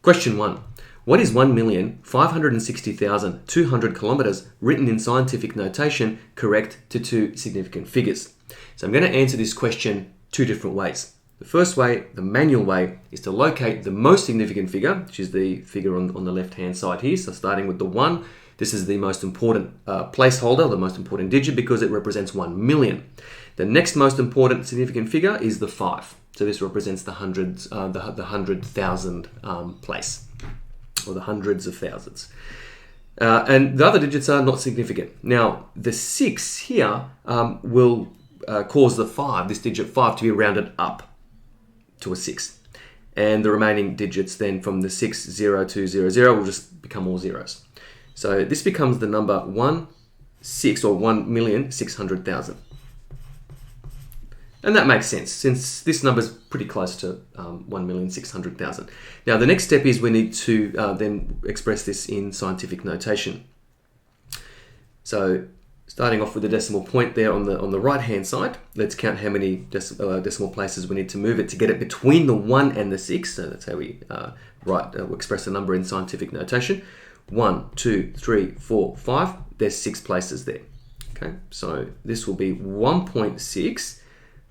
Question 1. What is 1,560,200 kilometers written in scientific notation correct to two significant figures? So I'm going to answer this question two different ways. The first way, the manual way, is to locate the most significant figure, which is the figure on the left-hand side here. So starting with the 1, this is the most important placeholder, the most important digit, because it represents 1 million. The next most important significant figure is the 5. So this represents the hundreds, the 100,000 place, or the hundreds of thousands. And the other digits are not significant. Now, the 6 here will cause the 5, this digit 5, to be rounded up to a 6. And the remaining digits then from the 6, 0 to 0, 0 will just become all zeros. So this becomes the number 1,600,000 or 1,600,000. And that makes sense since this number is pretty close to 1,600,000. Now the next step is we need to then express this in scientific notation. So starting off with the decimal point there on the right hand side, let's count how many decimal places we need to move it to get it between the 1 and the 6. So that's how we express the number in scientific notation. 1, 2, 3, 4, 5. There's 6 places there. Okay, so this will be 1.6.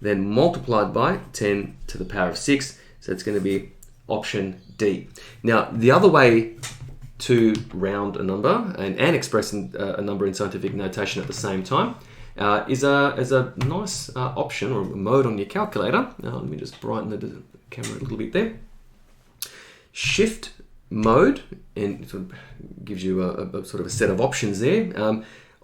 then multiplied by 10 to the power of 6. So it's going to be option D. Now, the other way to round a number and express a number in scientific notation at the same time is a nice option or mode on your calculator. Now, let me just brighten the camera a little bit there. Shift mode, and it sort of gives you a sort of a set of options there.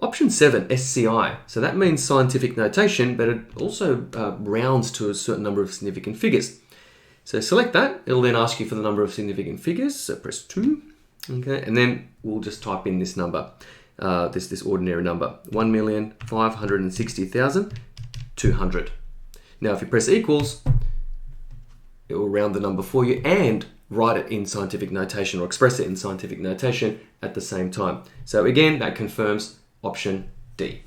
Option 7, SCI. So that means scientific notation, but it also rounds to a certain number of significant figures. So select that. It'll then ask you for the number of significant figures. So press 2. Okay, and then we'll just type in this number, this ordinary number, 1,560,200. Now, if you press equals, it will round the number for you and write it in scientific notation or express it in scientific notation at the same time. So again, that confirms option D.